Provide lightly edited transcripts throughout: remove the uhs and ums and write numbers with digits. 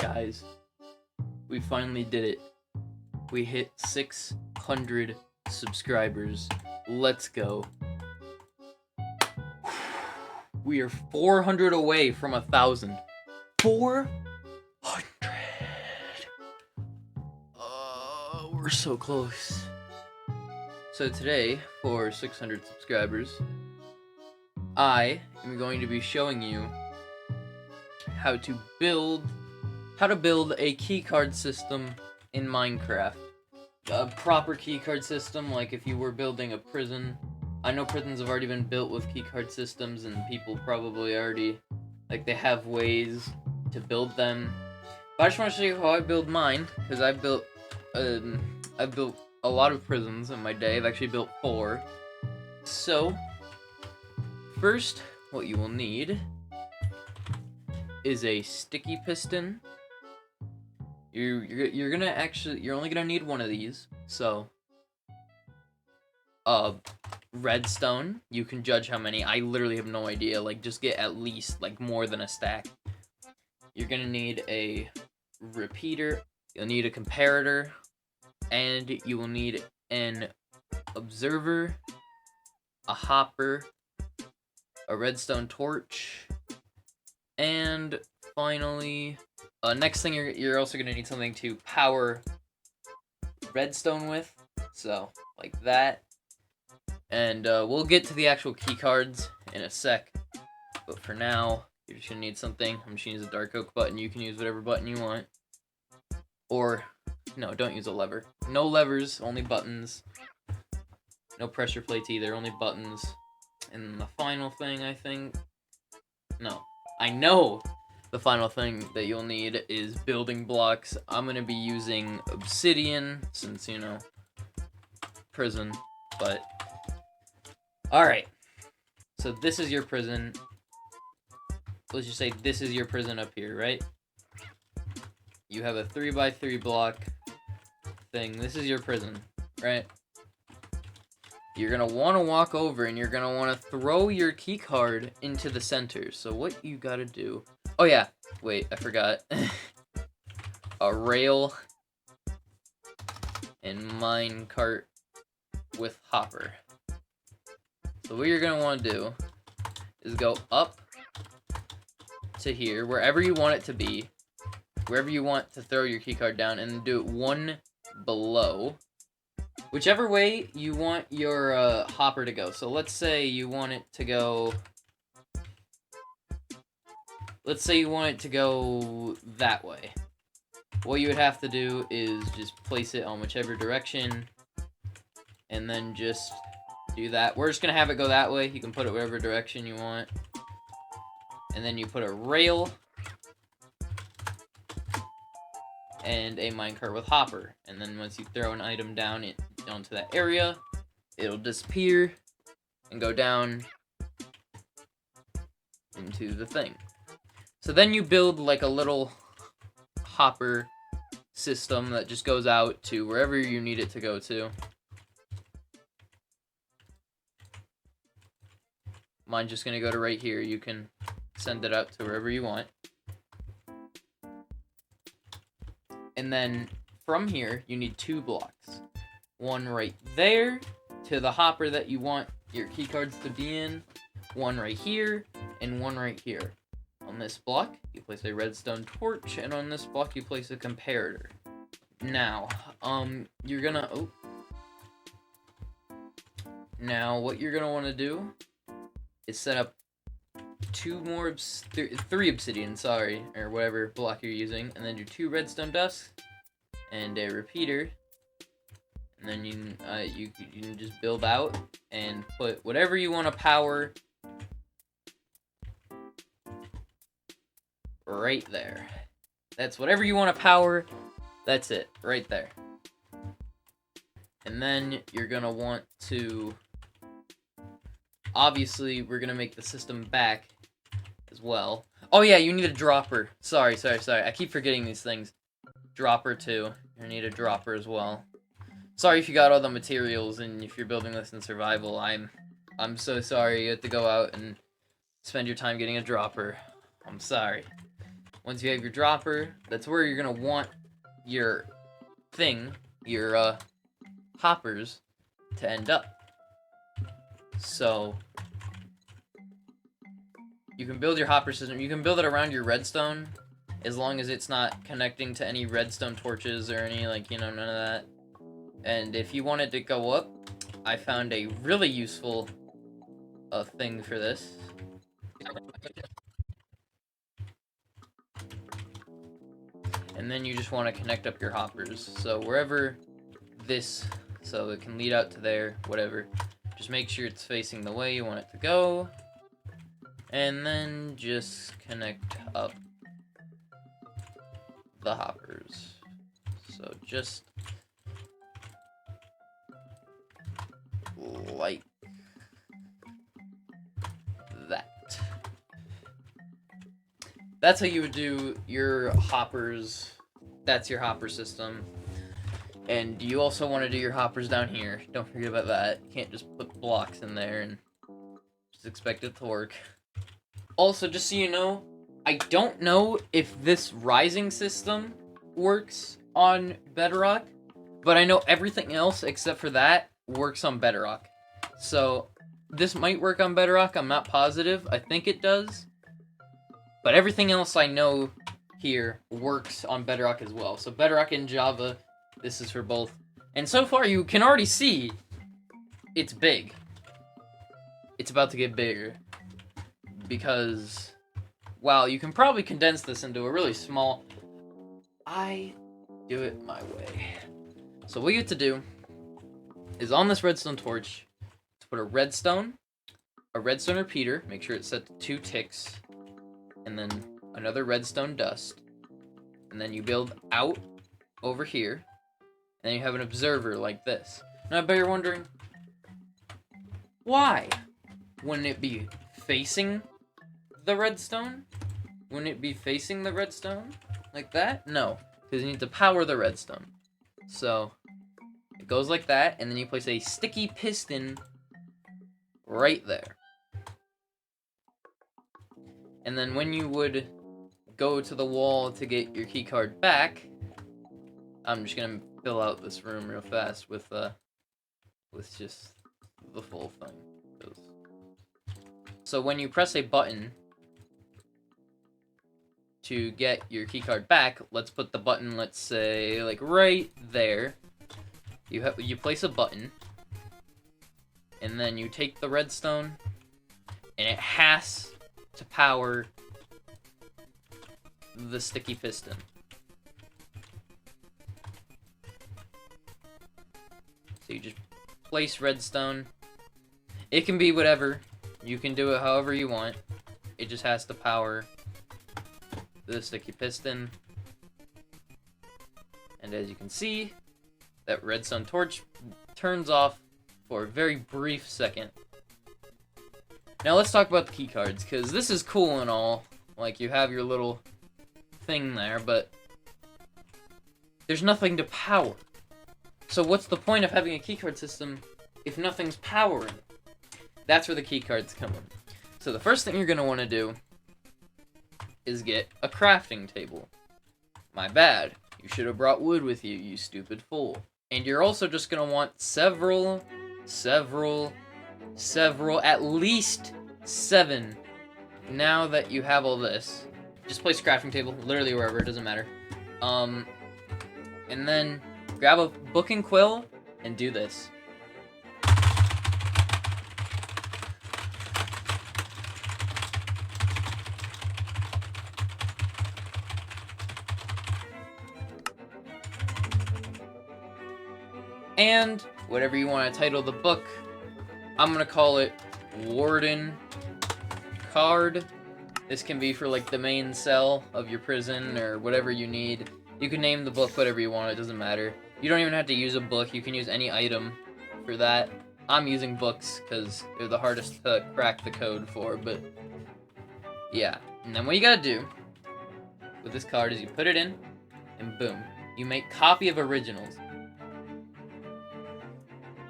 Guys, we finally did it. We hit 600 subscribers. Let's go. We are 400 away from 1,000. 400. Oh, we're so close. So today, for 600 subscribers, I am going to be showing you how to build a keycard system in Minecraft. A proper keycard system, like if you were building a prison. I know prisons have already been built with keycard systems, and people probably already, like, they have ways to build them. But I just want to show you how I build mine, because I've built a lot of prisons in my day. I've actually built 4. So, first, what you will need is a sticky piston. You're only gonna need one of these. So, redstone. You can judge how many. I literally have no idea. Like, just get at least like more than a stack. You're gonna need a repeater. You'll need a comparator, and you will need an observer, a hopper, a redstone torch, and finally, next thing you're also gonna need something to power redstone with, so like that. And we'll get to the actual key cards in a sec, but for now, you're just gonna need something. I'm just gonna use a dark oak button. You can use whatever button you want, or no, don't use a lever. No levers, only buttons. No pressure plates either, only buttons. And the final thing, I know the final thing that you'll need is building blocks. I'm gonna be using obsidian since, you know, prison, but alright. So this is your prison. Let's just say this is your prison up here, right? You have a 3x3 block thing. This is your prison, right? You're gonna want to walk over and you're gonna want to throw your key card into the center. So what you gotta do... Oh yeah, wait, I forgot. A rail and minecart with hopper. So what you're gonna want to do is go up to here, wherever you want it to be, wherever you want to throw your key card down, and do it one below. Whichever way you want your hopper to go. So let's say you want it to go... Let's say you want it to go that way. What you would have to do is just place it on whichever direction, and then just do that. We're just going to have it go that way. You can put it whatever direction you want. And then you put a rail and a minecart with hopper. And then once you throw an item down onto that area, it'll disappear and go down into the thing. So then you build like a little hopper system that just goes out to wherever you need it to go to. Mine's just gonna go to right here. You can send it out to wherever you want. And then from here, you need 2 blocks. One right there to the hopper that you want your keycards to be in. One right here, and one right here. On this block, you place a redstone torch, and on this block, you place a comparator. Now, you're gonna... Oh. Now, what you're gonna want to do is set up 3 obsidian, sorry, or whatever block you're using, and then do 2 redstone dusks and a repeater, and then you can just build out and put whatever you want to power right there. That's whatever you want to power. That's it, right there. And then you're gonna want to... Obviously, we're gonna make the system back as well. Oh yeah, you need a dropper. Sorry. I keep forgetting these things. Dropper too. You need a dropper as well. Sorry if you got all the materials and if you're building this in survival. I'm so sorry you have to go out and spend your time getting a dropper. I'm sorry. Once you have your dropper, that's where you're gonna want your your hoppers to end up. So you can build your hopper system. You can build it around your redstone, as long as it's not connecting to any redstone torches or any, like, you know, none of that. And if you wanted to go up, I found a really useful thing for this. And then you just want to connect up your hoppers. So wherever this, so it can lead out to there, whatever. Just make sure it's facing the way you want it to go. And then just connect up the hoppers. So just like that. That's how you would do your hoppers. That's your hopper system. And you also want to do your hoppers down here. Don't forget about that. You can't just put blocks in there and just expect it to work. Also, just so you know, I don't know if this rising system works on Bedrock, but I know everything else except for that works on Bedrock. So this might work on Bedrock. I'm not positive. I think it does. But everything else I know here works on Bedrock as well. So Bedrock and Java, this is for both. And so far you can already see it's big. It's about to get bigger. Because, wow, you can probably condense this into a really small... I do it my way. So what you have to do is on this redstone torch, to put a redstone repeater, make sure it's set to 2 ticks, and then another redstone dust, and then you build out over here, and then you have an observer like this. Now I bet you're wondering, why? Wouldn't it be facing the redstone? Wouldn't it be facing the redstone like that? No, because you need to power the redstone. So it goes like that, and then you place a sticky piston right there. And then when you would go to the wall to get your keycard back, I'm just gonna fill out this room real fast with just the full thing. So when you press a button to get your keycard back, let's put the button, let's say, like right there. You place a button, and then you take the redstone, and it has to power the sticky piston. So you just place redstone. It can be whatever. You can do it however you want. It just has to power the sticky piston. And as you can see, that redstone torch turns off for a very brief second. Now let's talk about the keycards, because this is cool and all. Like, you have your little thing there, but there's nothing to power. So what's the point of having a keycard system if nothing's powering it? That's where the keycards come in. So the first thing you're going to want to do is get a crafting table. My bad. You should have brought wood with you, you stupid fool. And you're also just going to want several, at least 7. Now that you have all this, just place a crafting table, literally wherever, it doesn't matter. And then grab a book and quill and do this. And whatever you want to title the book, I'm gonna call it Warden Card. This can be for like the main cell of your prison or whatever you need. You can name the book whatever you want, it doesn't matter. You don't even have to use a book, you can use any item for that. I'm using books because they're the hardest to crack the code for, but yeah. And then what you gotta do with this card is you put it in, and boom. You make copy of originals.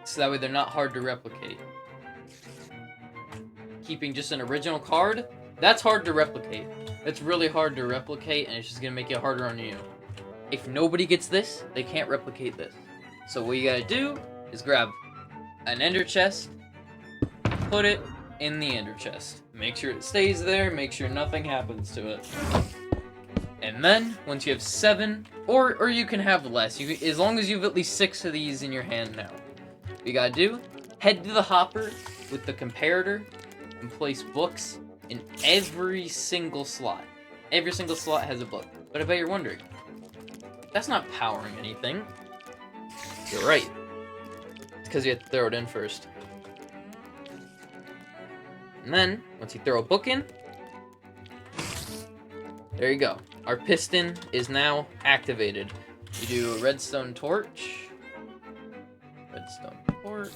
So that way they're not hard to replicate. Keeping just an original card, that's hard to replicate. It's really hard to replicate, and it's just gonna make it harder on you. If nobody gets this, they can't replicate this. So what you gotta do is grab an ender chest, put it in the ender chest. Make sure it stays there, make sure nothing happens to it. And then, once you have 7, or you can have less, as long as you have at least 6 of these in your hand now. What you gotta do, head to the hopper with the comparator, and place books in every single slot. Every single slot has a book. But I bet you're wondering, that's not powering anything. You're right. It's because you have to throw it in first. And then, once you throw a book in, there you go. Our piston is now activated. You do a redstone torch. Redstone torch.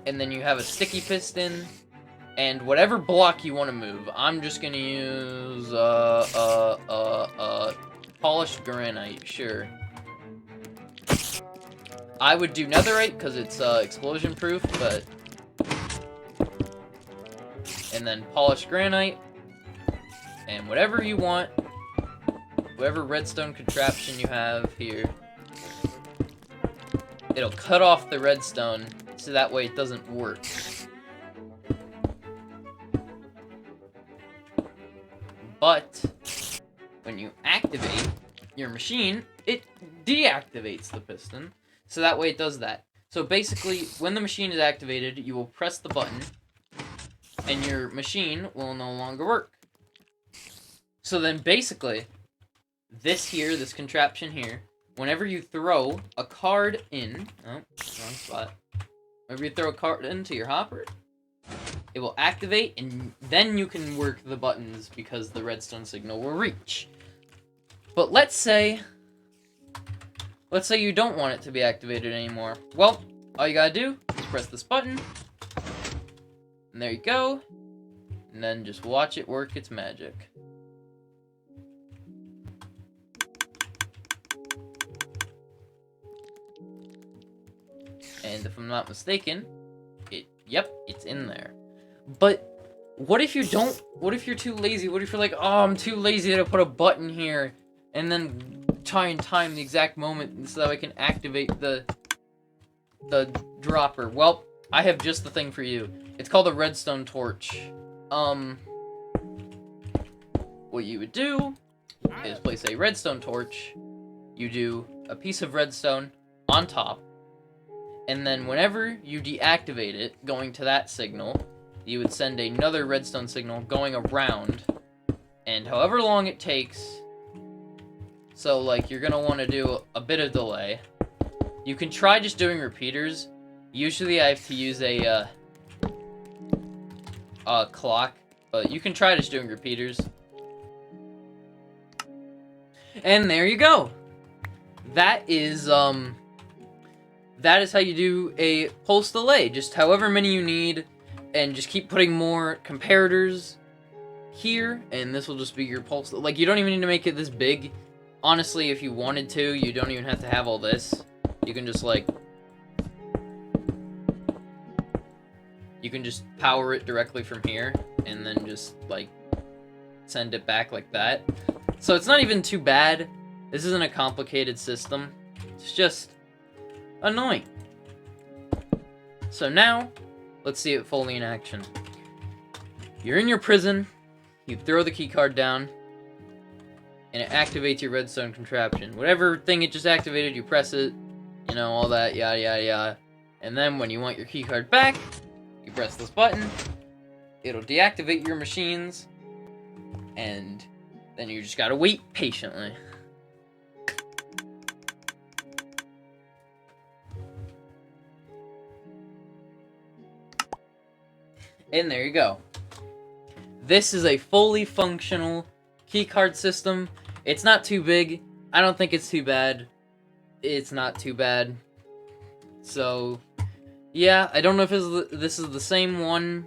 And then you have a sticky piston. And whatever block you want to move. I'm just gonna use, polished granite, sure. I would do netherite, because it's, explosion proof, but... And then polished granite. And whatever you want. Whatever redstone contraption you have here. It'll cut off the redstone, so that way it doesn't work. But, when you activate your machine, it deactivates the piston, so that way it does that. So basically, when the machine is activated, you will press the button, and your machine will no longer work. So then basically, this contraption here, whenever you throw a card in, oh, wrong spot. Whenever you throw a card into your hopper, it will activate, and then you can work the buttons because the redstone signal will reach. But let's say you don't want it to be activated anymore. Well, all you gotta do is press this button, and there you go, and then just watch it work its magic. And if I'm not mistaken, yep, it's in there. But what if you don't? What if you're too lazy? What if you're like, oh, I'm too lazy to put a button here, and then try and time the exact moment so that I can activate the dropper? Well, I have just the thing for you. It's called a redstone torch. What you would do is place a redstone torch. You do a piece of redstone on top, and then whenever you deactivate it, going to that signal, you would send another redstone signal going around, and however long it takes, so like you're gonna want to do a bit of delay. You can try just doing repeaters. Usually I have to use a clock, but you can try just doing repeaters. And there you go. That is how you do a pulse delay. Just however many you need. And just keep putting more comparators here, and this will just be your pulse. Like, you don't even need to make it this big. Honestly, if you wanted to, you don't even have to have all this. You can just, like... You can just power it directly from here, and then just, like, send it back like that. So it's not even too bad. This isn't a complicated system. It's just annoying. So now... let's see it fully in action. You're in your prison, you throw the keycard down, and it activates your redstone contraption. Whatever thing it just activated, you press it, you know, all that, yada yada yada. And then when you want your keycard back, you press this button, it'll deactivate your machines, and then you just gotta wait patiently. And there you go. This is a fully functional keycard system. It's not too big. I don't think it's too bad. It's not too bad. So, yeah, I don't know if this is the same one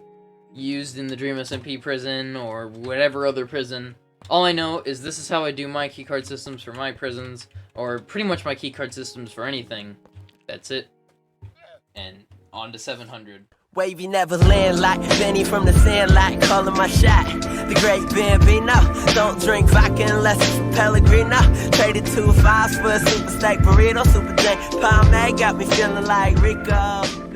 used in the Dream SMP prison or whatever other prison. All I know is this is how I do my keycard systems for my prisons, or pretty much my keycard systems for anything. That's it. And on to 700. Wavy never land like Benny from the Sandlot, calling my shot. The great Bambino, don't drink vodka unless it's from Pellegrino. Traded 2 5s for a super steak burrito. Super J Palme got me feeling like Rico.